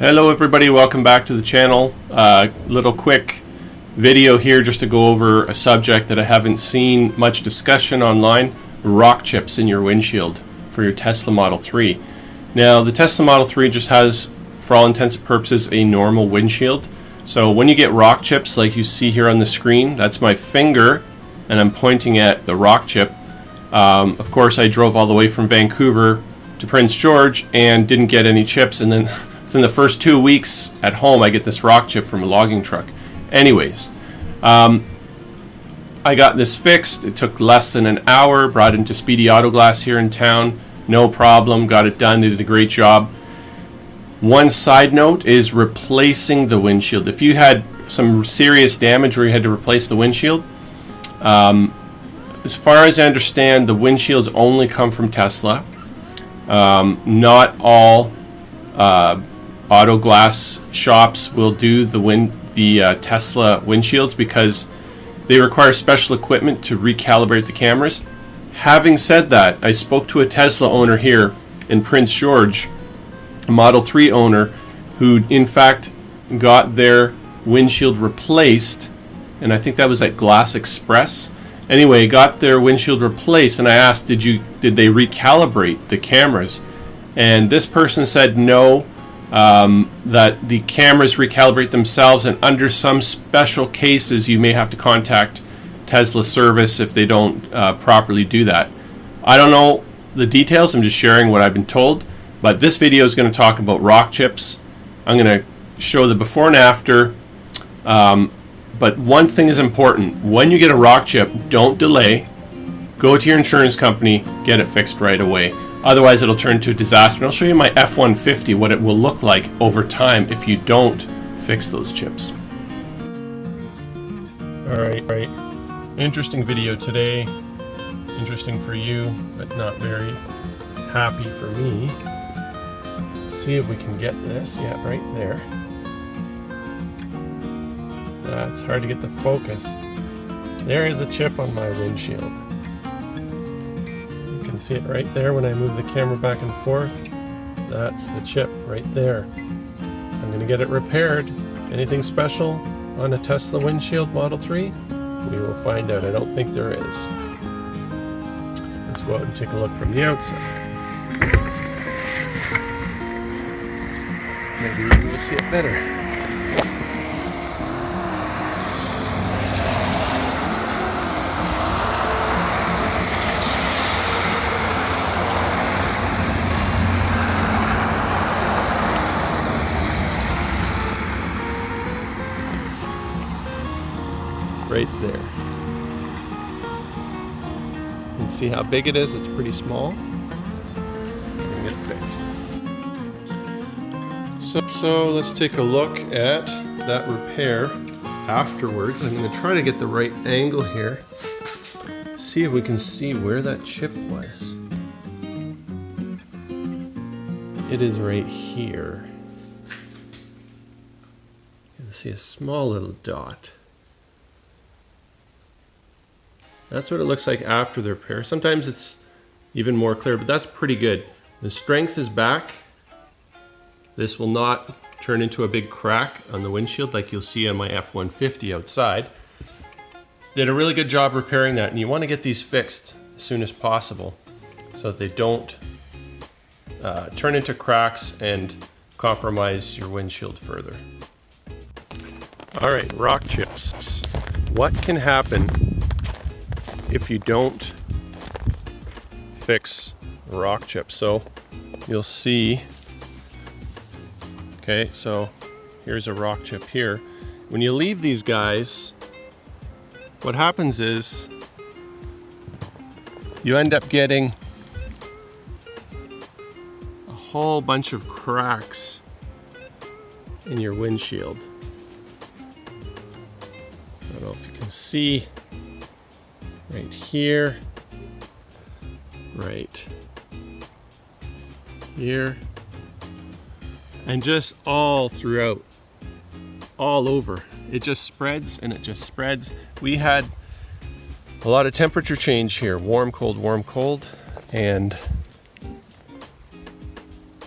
Hello everybody, welcome back to the channel. Little quick video here just to go over a subject that I haven't seen much discussion online: rock chips in your windshield for your Tesla Model 3. Now the Tesla Model 3 just has, for all intents and purposes, a normal windshield. So when you get rock chips like you see here on the screen, that's my finger and I'm pointing at the rock chip. Of course I drove all the way from Vancouver to Prince George and didn't get any chips, and then within the first 2 weeks at home, I get this rock chip from a logging truck. Anyways, I got this fixed. It took less than an hour. Brought it into Speedy Auto Glass here in town. No problem. Got it done. They did a great job. One side note is replacing the windshield. If you had some serious damage where you had to replace the windshield, as far as I understand, the windshields only come from Tesla. Not all auto glass shops will do the Tesla windshields because they require special equipment to recalibrate the cameras. Having said that, I spoke to a Tesla owner here in Prince George, a Model 3 owner, who in fact got their windshield replaced, and I think that was at Glass Express. Anyway, got their windshield replaced, and I asked, did they recalibrate the cameras? And this person said no. That the cameras recalibrate themselves, and under some special cases you may have to contact Tesla service if they don't properly do that. I don't know the details, I'm just sharing what I've been told, but this video is going to talk about rock chips. I'm going to show the before and after, but one thing is important: when you get a rock chip, don't delay. Go to your insurance company, get it fixed right away. Otherwise, it'll turn into a disaster. And I'll show you my F-150, what it will look like over time if you don't fix those chips. Alright. Interesting video today. Interesting for you, but not very happy for me. Let's see if we can get this. Yeah, right there. It's hard to get the focus. There is a chip on my windshield. See it right there when I move the camera back and forth. That's the chip right there. I'm going to get it repaired. Anything special on a Tesla windshield Model 3? We will find out. I don't think there is. Let's go out and take a look from the outside. Maybe we will see it better. Right there. You can see how big it is. It's pretty small. I'm gonna get it fixed. So let's take a look at that repair afterwards. I'm going to try to get the right angle here. See if we can see where that chip was. It is right here. You can see a small little dot. That's what it looks like after the repair. Sometimes it's even more clear, but that's pretty good. The strength is back. This will not turn into a big crack on the windshield like you'll see on my F-150 outside. Did a really good job repairing that, and you want to get these fixed as soon as possible so that they don't turn into cracks and compromise your windshield further. All right, rock chips. What can happen if you don't fix rock chips? So you'll see, okay, so here's a rock chip here. When you leave these guys, what happens is you end up getting a whole bunch of cracks in your windshield. I don't know if you can see right here, right here, and just all throughout, all over. It just spreads and it just spreads. We had a lot of temperature change here, warm, cold, and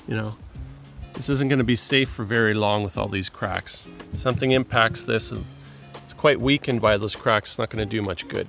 you know, this isn't going to be safe for very long with all these cracks. Something impacts this and it's quite weakened by those cracks. It's not going to do much good.